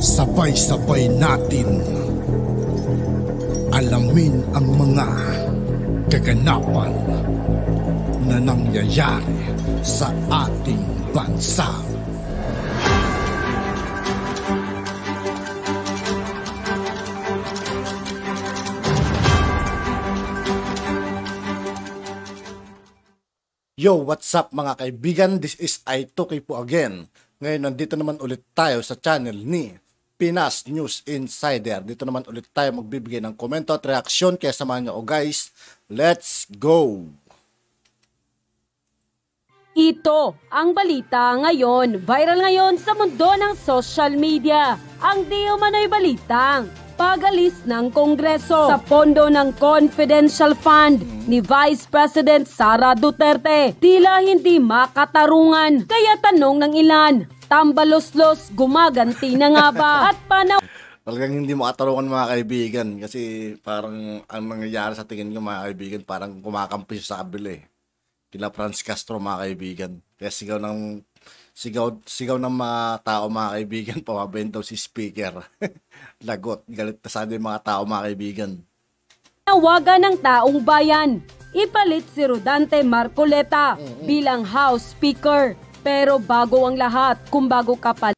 Sabay-sabay natin alamin ang mga kaganapan na nangyayari sa ating bansa. Yo, what's up mga kaibigan? This is I2K po again. Ngayon nandito naman ulit tayo sa channel ni Pinas News Insider. Dito naman ulit tayo magbibigay ng komento at reaksyon. Kaya samahan nyo guys. Let's go! Ito ang balita ngayon. Viral ngayon sa mundo ng social media. Ang di umano'y balitang pag-alis ng Kongreso sa pondo ng confidential fund ni Vice President Sara Duterte. Tila hindi makatarungan. Kaya tanong ng ilan, tambalos-los, gumaganti na nga ba? At Talagang hindi makatarungan mga kaibigan. Kasi parang ang nangyayari sa tingin ko mga kaibigan, parang kumakampi sa kabila eh. Kila Franz Castro mga kaibigan. Kaya sigaw ng mga tao mga kaibigan, pamabenta si speaker. Lagot, galit na sana yung mga tao mga kaibigan. Nawagan ng taong bayan, ipalit si Rodante Marcoleta bilang House Speaker. Pero bago ang lahat, kung bago ka pa.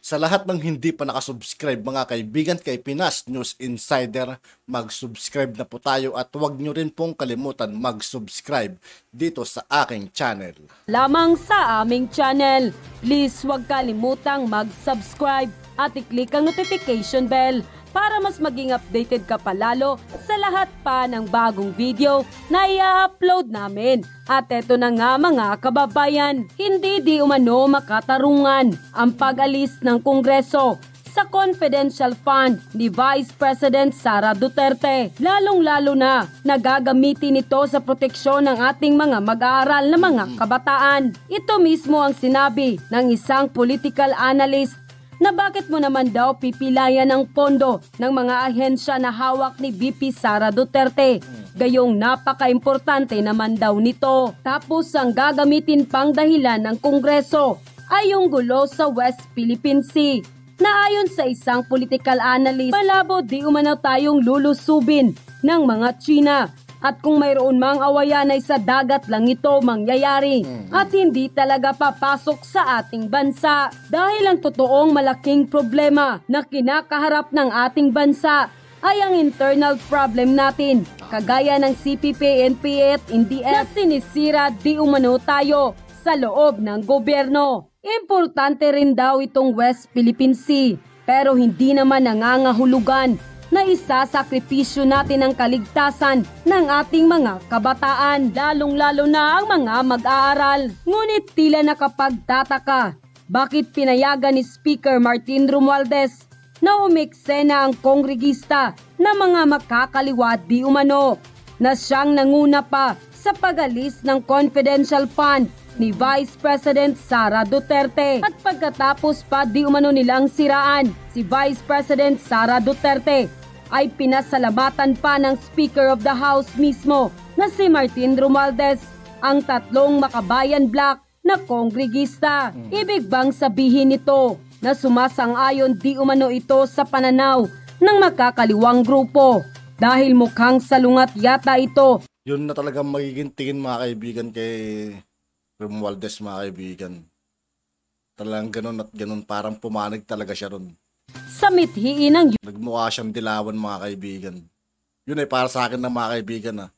Sa lahat ng hindi pa nakasubscribe mga kaibigan kay Pinas News Insider, mag-subscribe na po tayo at huwag nyo rin pong kalimutan mag-subscribe dito sa aking channel. Lamang sa aming channel, please huwag kalimutang mag-subscribe at i-click ang notification bell para mas maging updated ka palalo sa lahat pa ng bagong video na i-upload namin. At eto na nga mga kababayan, hindi di umano makatarungan ang pag-alis ng Kongreso sa confidential fund ni Vice President Sara Duterte. Lalong-lalo na nagagamitin ito sa proteksyon ng ating mga mag-aaral na mga kabataan. Ito mismo ang sinabi ng isang political analyst na bakit mo naman daw pipilayan ang pondo ng mga ahensya na hawak ni VP Sara Duterte. Gayong napaka-importante naman daw nito. Tapos ang gagamitin pang dahilan ng Kongreso ay yung gulo sa West Philippine Sea, na ayon sa isang political analyst, malabo di umano tayong lulusubin ng mga China. At kung mayroon mang awayan ay sa dagat lang ito mangyayari at hindi talaga papasok sa ating bansa. Dahil ang totoong malaking problema na kinakaharap ng ating bansa ay ang internal problem natin, kagaya ng CPP, NPA at NDF na sinisira di umano tayo sa loob ng gobyerno. Importante rin daw itong West Philippine Sea, pero hindi naman nangangahulugan na isasakripisyo natin ang kaligtasan ng ating mga kabataan, lalong-lalo na ang mga mag-aaral. Ngunit tila nakapagtataka, bakit pinayagan ni Speaker Martin Romualdez na umeksena ang kongregista na mga makakaliwa di umano, na siyang nanguna pa sa pag-alis ng confidential fund ni Vice President Sara Duterte. At pagkatapos pa di umano nilang siraan si Vice President Sara Duterte, ay pinasalamatan pa ng Speaker of the House mismo na si Martin Romualdez ang tatlong makabayan black na kongregista. Ibig bang sabihin nito na sumasang-ayon di umano ito sa pananaw ng makakaliwang grupo, dahil mukhang salungat yata ito. Yun na talagang magiging tingin mga kaibigan kay Romualdez mga kaibigan. Talagang ganun at ganun, parang pumanig talaga siya ron. Sa mithiin ng nagmukha siyang dilawan mga kaibigan. Yun ay para sa akin ng mga kaibigan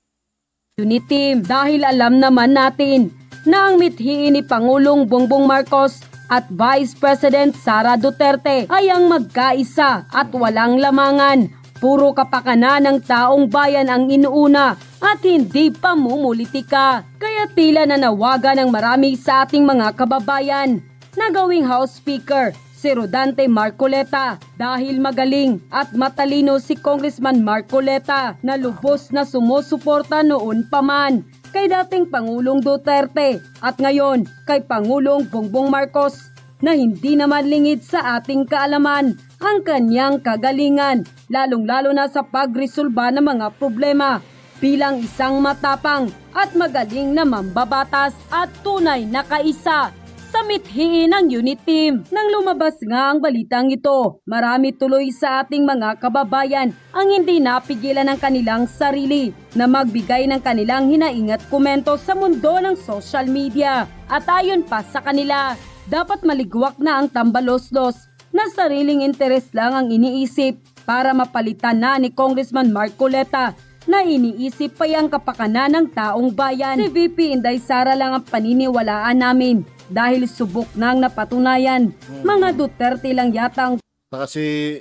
Unity, dahil alam naman natin na ang mithiin ni Pangulong Bongbong Marcos at Vice President Sara Duterte ay ang magkaisa at walang lamangan. Puro kapakanan ng taong bayan ang inuuna at hindi pamumulitika. Kaya tila nanawagan ng marami sa ating mga kababayan na gawing House Speaker si Rodante Marcoleta, dahil magaling at matalino si Congressman Marcoleta na lubos na sumusuporta noon pa man kay dating Pangulong Duterte at ngayon kay Pangulong Bongbong Marcos, na hindi naman lingid sa ating kaalaman ang kanyang kagalingan, lalong-lalo na sa pagresolba ng mga problema bilang isang matapang at magaling na mambabatas at tunay na kaisa sa mithiin ng unit team. Nang lumabas nga ang balitang ito, marami tuloy sa ating mga kababayan ang hindi napigilan ng kanilang sarili na magbigay ng kanilang hinaing at komento sa mundo ng social media. At ayon pa sa kanila, dapat maligwak na ang tambaloslos na sariling interes lang ang iniisip para mapalitan na ni Congressman Marcoleta na iniisip pa yung kapakanan ng taong bayan. Si VP Inday Sara lang ang paniniwalaan namin dahil subok nang napatunayan. Mga Duterte lang yata ang Kasi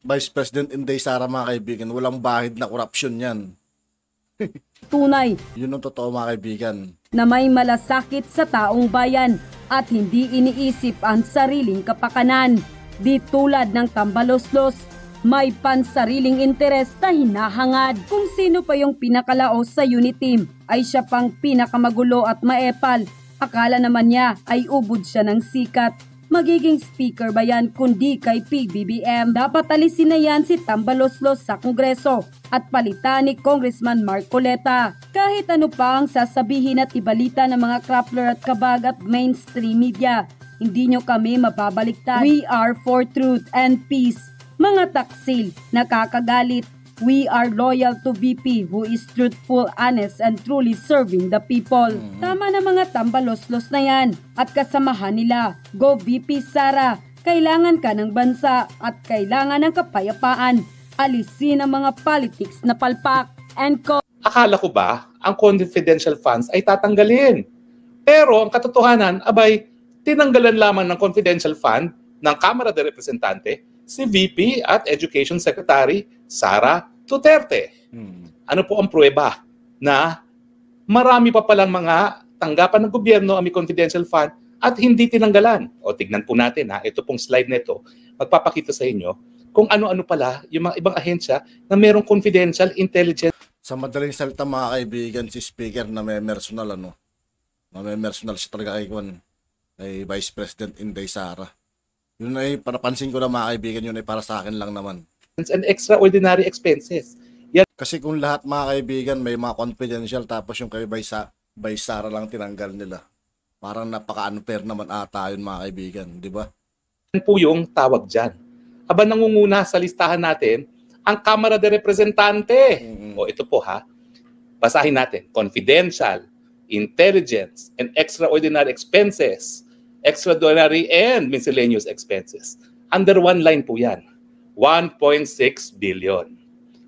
Vice President Inday Sara, mga kaibigan, walang bahid na korupsyon yan. tunay Yun ang totoo, mga kaibigan. na may malasakit sa taong bayan at hindi iniisip ang sariling kapakanan. Di tulad ng tambaloslos, may pansariling interes na hinahangad. Kung sino pa yung pinakalaos sa unit team ay siya pang pinakamagulo at maepal. Akala naman niya ay ubod siya ng sikat. Magiging speaker ba yan kundi kay PBBM? Dapat alisin na yan si tambaloslos sa Kongreso at palitan ni Congressman Marcoleta. Kahit ano pa ang sasabihin at ibalita ng mga krappler at kabag at mainstream media, hindi nyo kami mababaliktad. We are for truth and peace. Mga taksil, nakakagalit. We are loyal to VP who is truthful, honest, and truly serving the people. Tama na mga tambaloslos na yan at kasamahan nila. Go VP Sara, kailangan ka ng bansa at kailangan ng kapayapaan. Alisin ang mga politics na palpak. And Akala ko ba ang confidential funds ay tatanggalin? Pero ang katotohanan, abay, tinanggalan lamang ng confidential fund ng Kamara de Representante si VP at Education Secretary Sara Duterte. Ano po ang pruweba na marami pa palang mga tanggapan ng gobyerno ang may confidential fund at hindi tinanggalan? O tignan po natin, ito pong slide nito, magpapakita sa inyo kung ano-ano pala yung mga ibang ahensya na merong confidential intelligence. Sa madaling salita, mga kaibigan, si Speaker na may personal, personal siya talaga kay Vice President Inday Sara. Yun ay, panapansin ko na, mga kaibigan, yun ay para sa akin lang naman. And extraordinary expenses. Kasi kung lahat, mga kaibigan, may mga confidential, tapos yung kay Vice Sara lang tinanggal nila. Parang napaka-unfair naman ata yun, mga kaibigan, di ba? Yan po yung tawag dyan. Aba, nangunguna sa listahan natin ang Kamara de Representante. O ito po basahin natin. Confidential, intelligence, and extraordinary expenses. Extraordinary and miscellaneous expenses. Under one line po yan. 1.6 billion.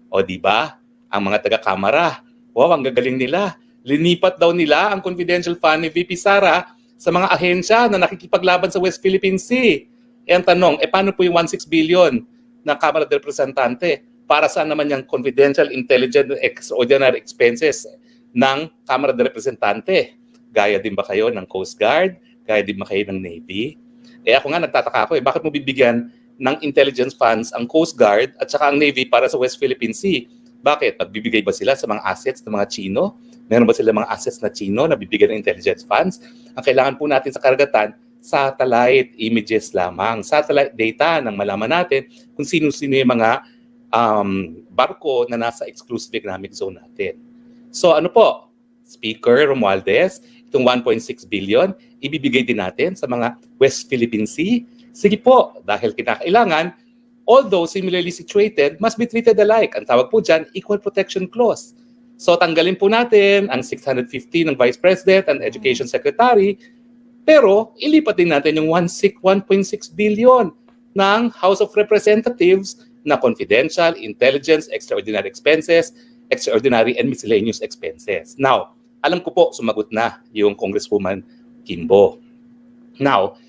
O di ba? Ang mga taga-kamara, wow, ang gagaling nila. Linipat daw nila ang confidential fund ni VP Sara sa mga ahensya na nakikipaglaban sa West Philippine Sea. E ang tanong, paano po yung 1.6 billion ng Kamara de Representante? Para saan naman yung confidential, intelligent, extraordinary expenses ng Kamara de Representante? Gaya din ba kayo ng Coast Guard? Gaya din ba kayo ng Navy? Ako nga nagtataka ako, bakit mo bibigyan ng intelligence funds ang Coast Guard at saka ang Navy para sa West Philippine Sea? Bakit? Magbibigay ba sila sa mga assets ng mga Chino? Meron ba sila mga assets na Chino na bibigyan ng intelligence funds? Ang kailangan po natin sa karagatan, satellite images lamang. Satellite data nang malaman natin kung sino-sino yung mga barko na nasa exclusive economic zone natin. So ano po? Speaker Romualdez, itong 1.6 billion, ibibigay din natin sa mga West Philippine Sea. Sige po, dahil kinakailangan, although similarly situated, must be treated alike. Ang tawag po dyan, Equal Protection Clause. So tanggalin po natin ang 650 ng Vice President and Education Secretary, pero ilipat din natin yung 1.6 billion ng House of Representatives na confidential, intelligence, extraordinary expenses, extraordinary and miscellaneous expenses. Now, alam ko po, sumagot na yung Congresswoman Kimbo. Now,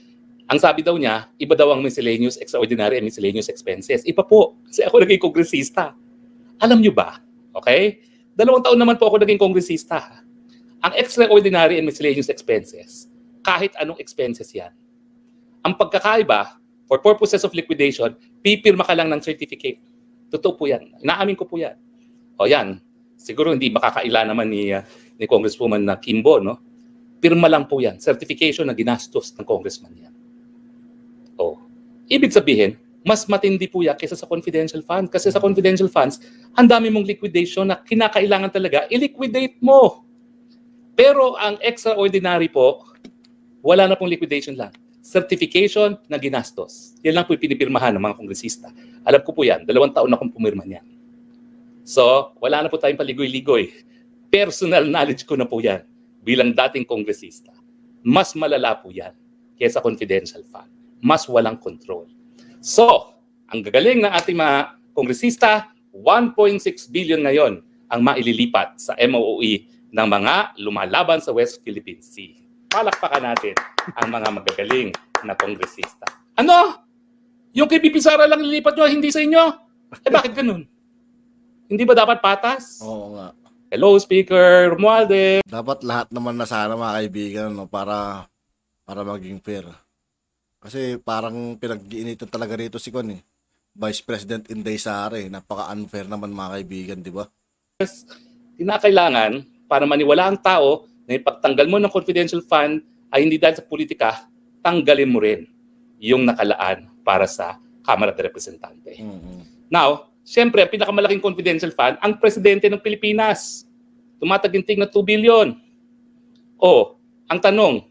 ang sabi daw niya, iba daw ang miscellaneous, extraordinary and miscellaneous expenses. Iba po, kasi ako naging kongresista. Alam niyo ba? Okay? 2 taon naman po ako naging kongresista. Ang extraordinary and miscellaneous expenses, kahit anong expenses yan. Ang pagkakaiba, for purposes of liquidation, pipirma ka lang ng certificate. Totoo po yan. Inaamin ko po yan. O yan, siguro hindi makakaila naman ni Congresswoman na Kimbo, no? Pirma lang po yan. Certification na ginastos ng congressman yan. O, ibig sabihin, mas matindi po yan kaysa sa confidential fund. Kasi sa confidential funds, ang dami mong liquidation na kinakailangan talaga, i-liquidate mo. Pero ang extraordinary po, Wala na pong liquidation lang. Certification na ginastos. Yan lang po yung pinipirmahan ng mga kongresista. Alam ko po yan, 2 taon na akong pumirma niyan. So, wala na po tayong paligoy-ligoy. Personal knowledge ko na po yan bilang dating kongresista. Mas malala po yan kaysa confidential fund. Mas walang control. So, ang gagaling ng ating mga kongresista, 1.6 billion ngayon ang maililipat sa MOOE ng mga lumalaban sa West Philippine Sea. Palakpakan natin ang mga magagaling na kongresista. Ano? Yung kay BP Sara lang lilipat nyo, hindi sa inyo? Bakit ganun? Hindi ba dapat patas? Oo nga. Hello, Speaker Romualdez. Dapat lahat naman na sana mga kaibigan, no, para maging fair. Kasi parang pinag-iinitan talaga rito si Con, Vice President Inday Sara. Napaka-unfair naman mga kaibigan, di ba? Kinakailangan para maniwala ang tao na ipagtanggal mo ng confidential fund ay hindi dahil sa politika, tanggalin mo rin yung nakalaan para sa Kamara de Representante. Now, siyempre, ang pinakamalaking confidential fund, ang presidente ng Pilipinas. Tumataginting na 2 billion. Ang tanong,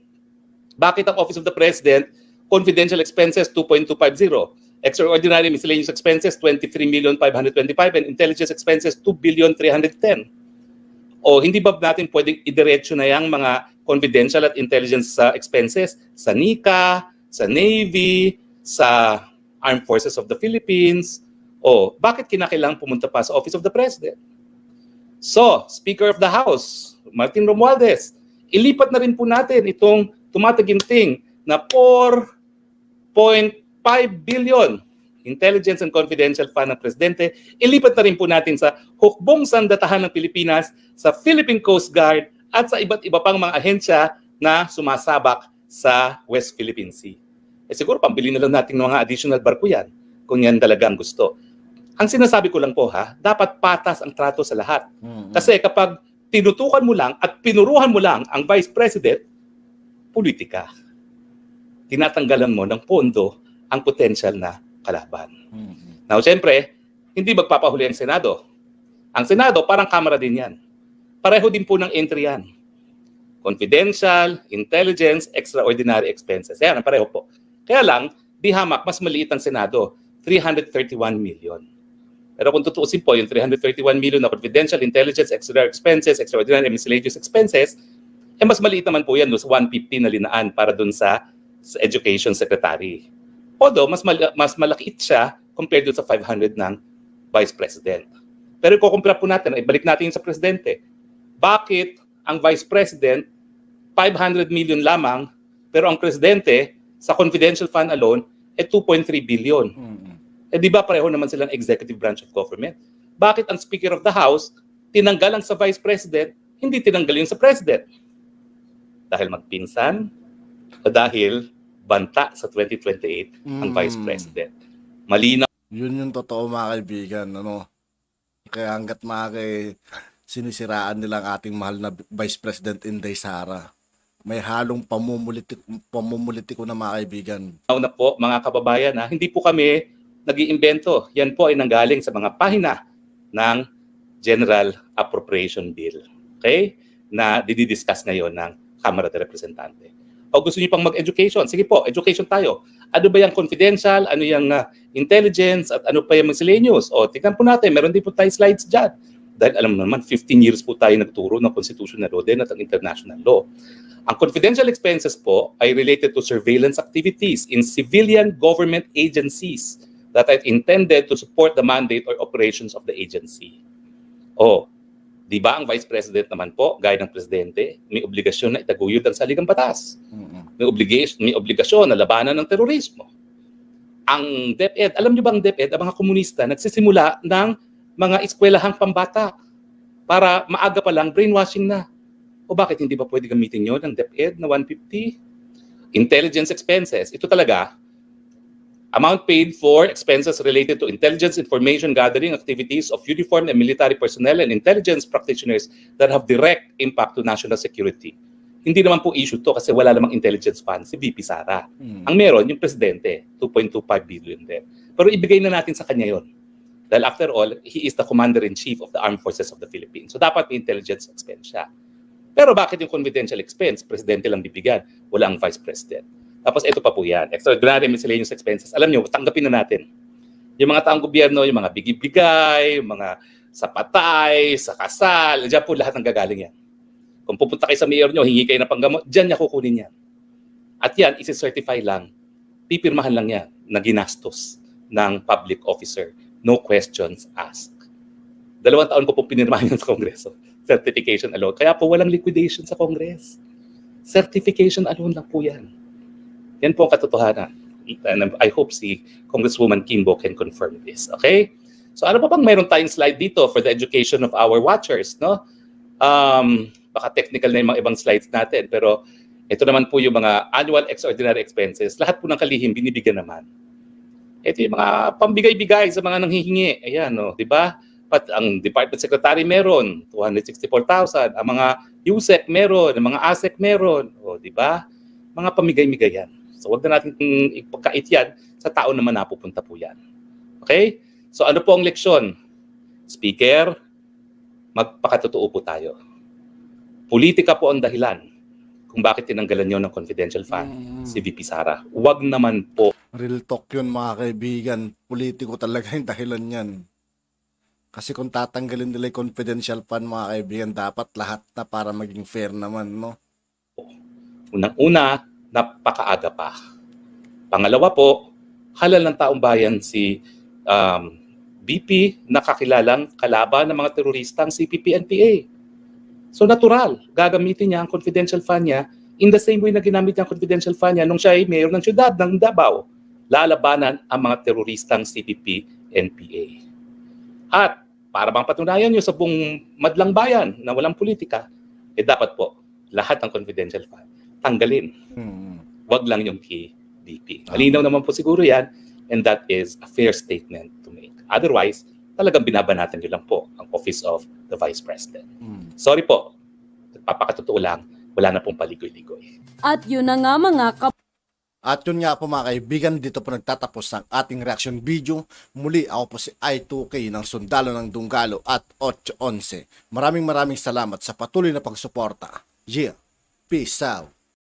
bakit ang Office of the President, confidential expenses 2.250, extraordinary miscellaneous expenses 23,525,000 and intelligence expenses 2,310,000? Hindi ba natin pwedeng idiretso na yung mga confidential at intelligence expenses sa NICA, sa Navy, sa Armed Forces of the Philippines? Bakit kinakailangan pumunta pa sa Office of the President? So, Speaker of the House, Martin Romualdez, ilipat na rin po natin itong tumataginting na 4.5 billion intelligence and confidential fund ng Presidente. Ilipat na rin po natin sa hukbong sandatahan ng Pilipinas, sa Philippine Coast Guard, at sa iba't iba pang mga ahensya na sumasabak sa West Philippine Sea. Siguro pambili na lang natin ng mga additional barko yan, kung yan talaga ang gusto. Ang sinasabi ko lang po dapat patas ang trato sa lahat. Kasi kapag tinutukan mo lang at pinuruhan mo lang ang Vice President, politika. Tinatanggalan mo ng pondo ang potential na kalaban. Now, siyempre, hindi magpapahuli ang Senado. Ang Senado, parang Kamara din yan. Pareho din po ng entry yan. Confidential, intelligence, extraordinary expenses. Yan, pareho po. Kaya lang, di hamak, mas maliit ang Senado. 331 million. Pero kung tutuusin po, yung 331 million na confidential, intelligence, extraordinary expenses, extraordinary miscellaneous expenses, mas maliit naman po yan, 150 na linaan para dun sa Education Secretary. Although, mas malaki siya compared dun sa 500 ng Vice President. Pero kukumpira po natin, ibalik natin yung sa Presidente. Bakit ang Vice President, 500 million lamang, pero ang Presidente, sa confidential fund alone, 2.3 billion. Di ba pareho naman silang executive branch of government? Bakit ang Speaker of the House tinanggal ang sa Vice President, hindi tinanggal yung sa President? Dahil magpinsan o dahil banta sa 2028 ang Vice President? Malinaw. Yun yung totoo mga kaibigan. Kaya hanggat sinisiraan nila ang ating mahal na Vice President Inday Sara, may halong pamumulitiko na mga kaibigan. Na po, mga kababayan, hindi po kami nag-iimbento. Yan po ay nanggaling sa mga pahina ng General Appropriation Bill. Okay? Na didiscuss ngayon ng Kamara de Representante. Gusto niyo pang mag-education? Sige po, education tayo. Ano ba yung confidential? Ano yung intelligence? At ano pa yung miscellaneous? Tingnan po natin. Meron din po tayo slides dyan. Dahil alam mo naman, 15 years po tayo nagturo ng constitutional law din at ang international law. Ang confidential expenses po ay related to surveillance activities in civilian government agencies that are intended to support the mandate or operations of the agency. Di ba ang Vice President naman po, gaya ng Presidente, may obligasyon na itaguyod ang saligang batas. May obligasyon na labanan ng terorismo. Ang DepEd, alam niyo ba ang DepEd, ang mga komunista, nagsisimula ng mga eskwelahang pambata para maaga pa lang brainwashing na. Bakit hindi ba pwede gamitin yun ng DepEd na 150? Intelligence expenses, ito talaga, amount paid for expenses related to intelligence information gathering activities of uniformed and military personnel and intelligence practitioners that have direct impact to national security. Hindi naman po issue to kasi wala namang intelligence fund si VP Sara. Ang meron, yung Presidente, 2.25 billion din. Pero ibigay na natin sa kanya yon. Dahil after all, he is the Commander-in-Chief of the Armed Forces of the Philippines. So dapat may intelligence expense siya. Pero bakit yung confidential expense? Presidente lang bibigyan, wala ang Vice President. Tapos ito pa po yan, extraordinary miscellaneous expenses. Alam nyo, tanggapin na natin. Yung mga taong gobyerno, yung mga bigibigay, mga sa patay, sa kasal, dyan po lahat ng gagaling yan. Kung pupunta kayo sa mayor nyo, hingi kayo ng panggamot, dyan niya kukunin yan. At yan, isi-certify lang, pipirmahan lang yan na ginastos ng public officer. No questions asked. 2 taon ko pong pinirmahan yan sa Kongreso. Certification alone. Kaya po walang liquidation sa Congress. Certification alone lang po yan. Yan po ang katotohanan. And I hope si Congresswoman Kimbo can confirm this. Okay? So ano pa bang mayroon tayong slide dito for the education of our watchers? No? Baka technical na yung mga ibang slides natin. Pero ito naman po yung mga annual extraordinary expenses. Lahat po ng kalihim binibigyan naman. Ito yung mga pambigay-bigay sa mga nanghihingi. Ayan, no? Di ba? Ang Department Secretary meron, 264,000. Ang mga USEC meron, ang mga ASEC meron. O, di ba? Mga pamigay-migay yan. So, wag na natin ipagkait yan sa tao naman napupunta po yan. Okay? So, ano po ang leksyon? Speaker, magpakatotoo po tayo. Politika po ang dahilan kung bakit tinanggalan nyo ng confidential fund si VP Sara. Wag naman po. Real talk yun mga kaibigan. Politiko talaga yung dahilan yan. Kasi kung tatanggalin nila yung confidential fund mga kaibigan, dapat lahat na para maging fair naman, no? Unang-una, napakaaga pa. Pangalawa po, halal ng taong bayan si BP na kakilalang kalaban ng mga teroristang CPP-NPA. So natural, gagamitin niya ang confidential fund niya in the same way na ginamit niya ang confidential fund niya nung siya ay mayor ng syudad ng Davao. Lalabanan ang mga teroristang CPP-NPA. At para bang patunayan nyo sa buong madlang bayan na walang politika, dapat po lahat ng confidential fund tanggalin. Wag lang yung kay BP. Malinaw naman po siguro yan, and that is a fair statement to make. Otherwise, talagang binabanatan nyo lang po ang Office of the Vice President. Sorry po, papakatotoo lang, wala na pong paligoy-ligoy. At yun na nga mga At yun nga po mga kaibigan, dito po nagtatapos ang ating reaction video. Muli ako po si I2K ng Sundalo ng Dunggalo at 811. Maraming salamat sa patuloy na pagsuporta. Yeah, peace out.